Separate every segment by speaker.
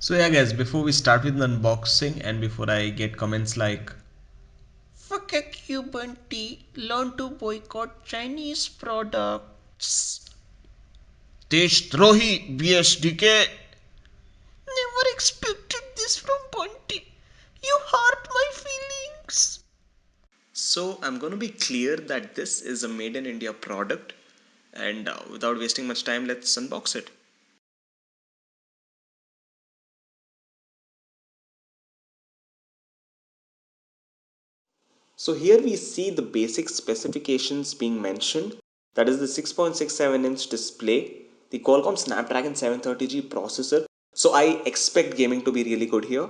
Speaker 1: So yeah guys, before we start with the unboxing and before I get comments like
Speaker 2: Fuck you, Bunty. Learn to boycott Chinese products.
Speaker 1: Deshtrohi BSDK.
Speaker 2: Never expected this from Bunty. You hurt my feelings.
Speaker 1: So I'm going to be clear that this is a made in India product and without wasting much time, let's unbox it. So here we see the basic specifications being mentioned. That is the 6.67-inch display, the Qualcomm Snapdragon 730G processor. So I expect gaming to be really good here.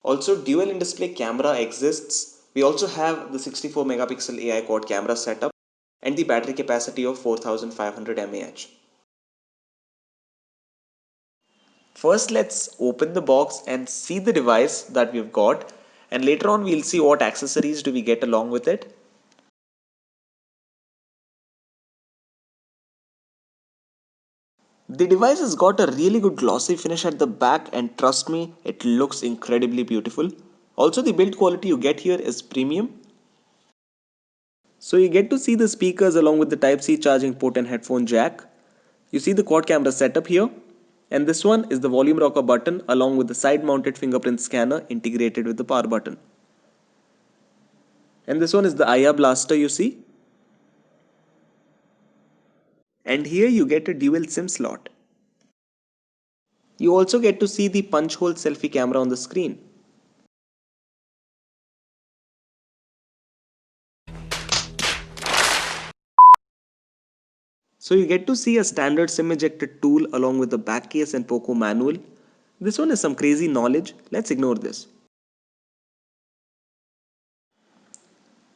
Speaker 1: Also, dual in-display camera exists. We also have the 64 megapixel AI quad camera setup and the battery capacity of 4500 mAh. First, let's open the box and see the device that we've got, and later on we'll see what accessories do we get along with it. The device has got a really good glossy finish at the back, and trust me, it looks incredibly beautiful. Also, the build quality you get here is premium. So you get to see the speakers along with the Type-C charging port and headphone jack. You see the quad camera setup here. And this one is the volume rocker button along with the side mounted fingerprint scanner integrated with the power button. And this one is the IR blaster you see. And here you get a dual SIM slot. You also get to see the punch hole selfie camera on the screen. So you get to see a standard SIM ejector tool along with the back case and Poco manual. This one is some crazy knowledge, let's ignore this.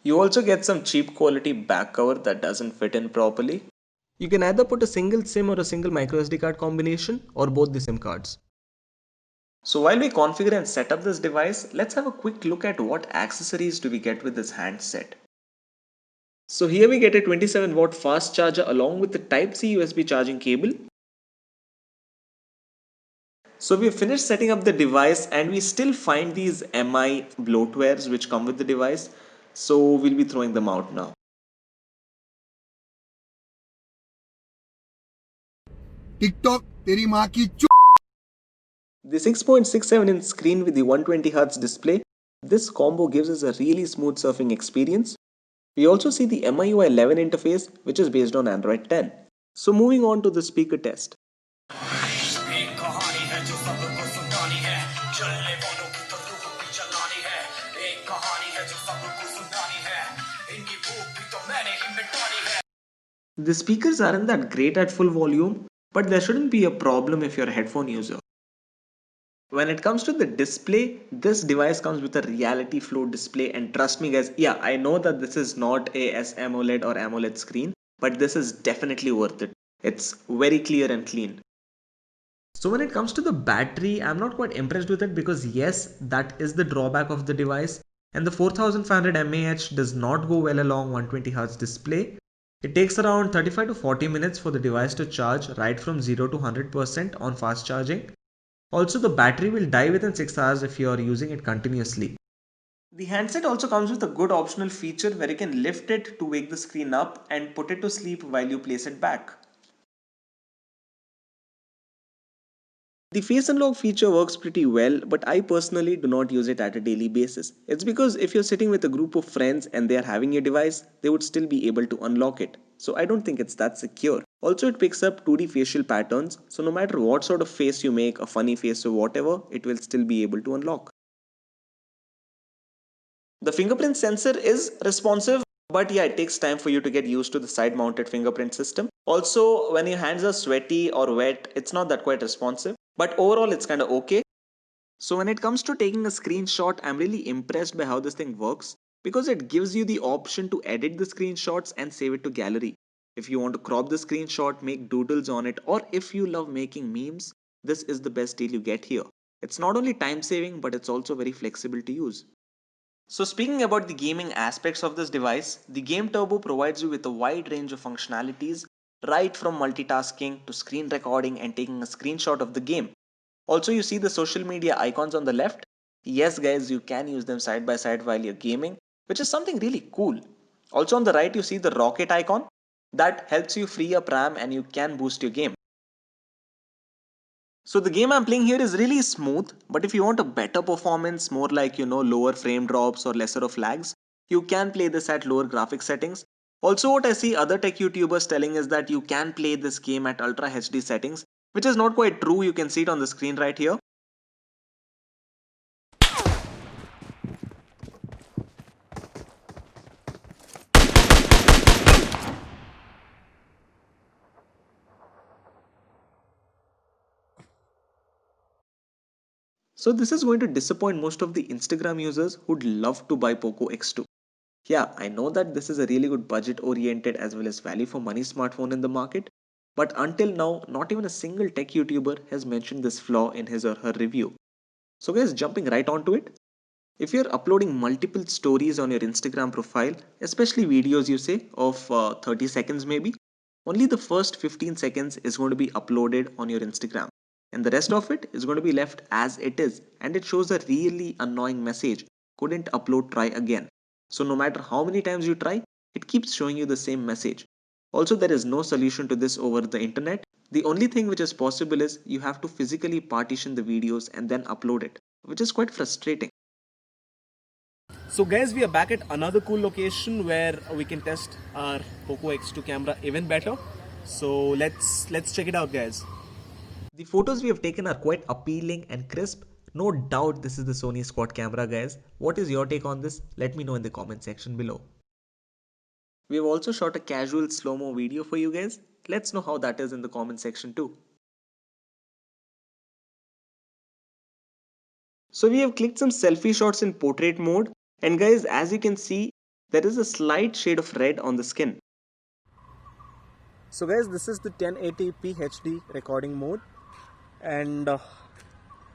Speaker 1: You also get some cheap quality back cover that doesn't fit in properly. You can either put a single SIM or a single microSD card combination or both the SIM cards. So while we configure and set up this device, let's have a quick look at what accessories do we get with this handset. So here we get a 27 watt fast charger along with the Type-C USB charging cable. So we have finished setting up the device and we still find these MI bloatwares which come with the device. So we'll be throwing them out now.
Speaker 3: TikTok तेरी माँ की
Speaker 1: The 6.67-inch screen with the 120Hz display, this combo gives us a really smooth surfing experience. We also see the MIUI 11 interface which is based on Android 10. So moving on to the speaker test. The speakers aren't that great at full volume, but there shouldn't be a problem if you're a headphone user. When it comes to the display, this device comes with a reality flow display, and trust me guys, yeah, I know that this is not a SMOLED or AMOLED screen, but this is definitely worth it. It's very clear and clean. So when it comes to the battery, I'm not quite impressed with it because yes, that is the drawback of the device, and the 4500 mAh does not go well along 120Hz display. It takes around 35 to 40 minutes for the device to charge right from 0 to 100% on fast charging. Also, the battery will die within 6 hours if you are using it continuously. The handset also comes with a good optional feature where you can lift it to wake the screen up and put it to sleep while you place it back. The face unlock feature works pretty well, but I personally do not use it at a daily basis. It's because if you're sitting with a group of friends and they are having your device, they would still be able to unlock it. So I don't think it's that secure. Also, it picks up 2D facial patterns, so no matter what sort of face you make, a funny face or whatever, it will still be able to unlock. The fingerprint sensor is responsive, but yeah, it takes time for you to get used to the side mounted fingerprint system. Also, when your hands are sweaty or wet, it's not that quite responsive, but overall, it's kind of okay. So, when it comes to taking a screenshot, I'm really impressed by how this thing works because it gives you the option to edit the screenshots and save it to gallery. If you want to crop the screenshot, make doodles on it, or if you love making memes, this is the best deal you get here. It's not only time saving, but it's also very flexible to use. So speaking about the gaming aspects of this device, the Game Turbo provides you with a wide range of functionalities right from multitasking to screen recording and taking a screenshot of the game. Also, you see the social media icons on the left. Yes, guys, you can use them side by side while you're gaming, which is something really cool. Also, on the right, you see the rocket icon. That helps you free up RAM and you can boost your game. So the game I'm playing here is really smooth, but if you want a better performance, more like lower frame drops or lesser of lags, you can play this at lower graphics settings. Also, what I see other tech YouTubers telling is that you can play this game at Ultra HD settings, which is not quite true. You can see it on the screen right here. So this is going to disappoint most of the Instagram users who'd love to buy Poco X2. Yeah, I know that this is a really good budget oriented as well as value for money smartphone in the market, but until now, not even a single tech YouTuber has mentioned this flaw in his or her review. So guys, jumping right onto it. If you're uploading multiple stories on your Instagram profile, especially videos you say of 30 seconds maybe, only the first 15 seconds is going to be uploaded on your Instagram. And the rest of it is going to be left as it is. And it shows a really annoying message. Couldn't upload, try again. So no matter how many times you try, it keeps showing you the same message. Also, there is no solution to this over the internet. The only thing which is possible is you have to physically partition the videos and then upload it, which is quite frustrating.
Speaker 4: So guys, we are back at another cool location where we can test our Poco X2 camera even better. So let's check it out, guys.
Speaker 1: The photos we have taken are quite appealing and crisp. No doubt this is the Sony Squad camera, guys. What is your take on this? Let me know in the comment section below. We have also shot a casual slow-mo video for you guys. Let's know how that is in the comment section too. So we have clicked some selfie shots in portrait mode. And guys, as you can see, there is a slight shade of red on the skin.
Speaker 4: So guys, this is the 1080p HD recording mode, and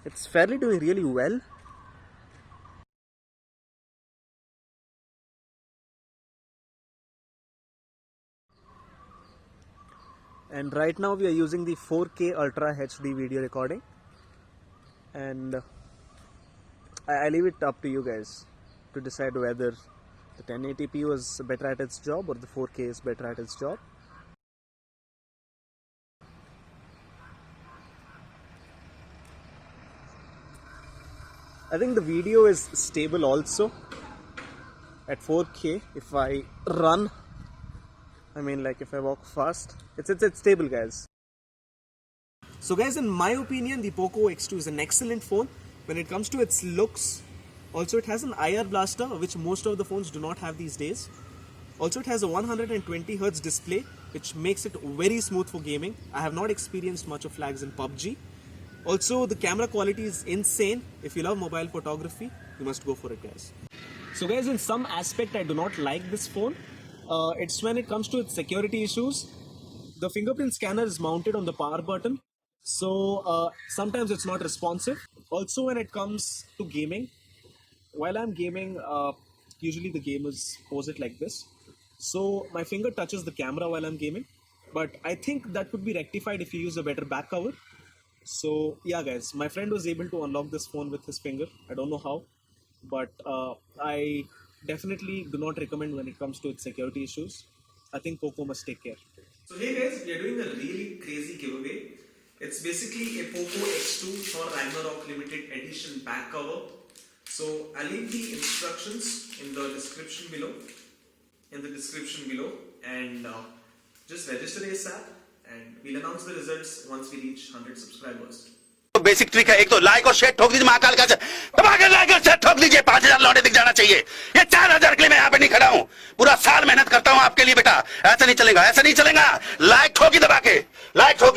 Speaker 4: it's fairly doing really well. And right now we are using the 4K Ultra HD video recording, and I leave it up to you guys to decide whether the 1080p was better at its job or the 4K is better at its job. I think the video is stable also at 4K. If I run, if I walk fast, it's stable, guys. So guys, in my opinion, the Poco X2 is an excellent phone when it comes to its looks. Also, it has an IR blaster, which most of the phones do not have these days. Also, it has a 120Hz display, which makes it very smooth for gaming. I have not experienced much of lags in PUBG. Also, the camera quality is insane. If you love mobile photography, you must go for it, guys. So guys, in some aspect, I do not like this phone. It's when it comes to its security issues. The fingerprint scanner is mounted on the power button, so sometimes it's not responsive. Also, when it comes to gaming, while I'm gaming, usually the gamers pose it like this. So my finger touches the camera while I'm gaming, but I think that could be rectified if you use a better back cover. So yeah, guys, my friend was able to unlock this phone with his finger. I don't know how, but I definitely do not recommend when it comes to its security issues. I think Poco must take care.
Speaker 1: So hey guys, we are doing a really crazy giveaway. It's basically a Poco X2 for Ragnarok limited edition back cover. So I'll leave the instructions in the description below. And just register ASAP, and we'll announce the results once we reach 100 subscribers.
Speaker 5: Basic trick है, एक तो like और share ठोक दीजिए, महाकाल का दबाकर like और share ठोक दीजिए। 5000 लौटे दिख जाना चाहिए। ये 4000 के लिए मैं यहाँ पे नहीं खड़ा हूँ, पूरा साल मेहनत करता हूँ आपके लिए बेटा। ऐसा नहीं चलेगा, ऐसा नहीं चलेगा। लाइक ठोकी दबा के, लाइक ठोकी।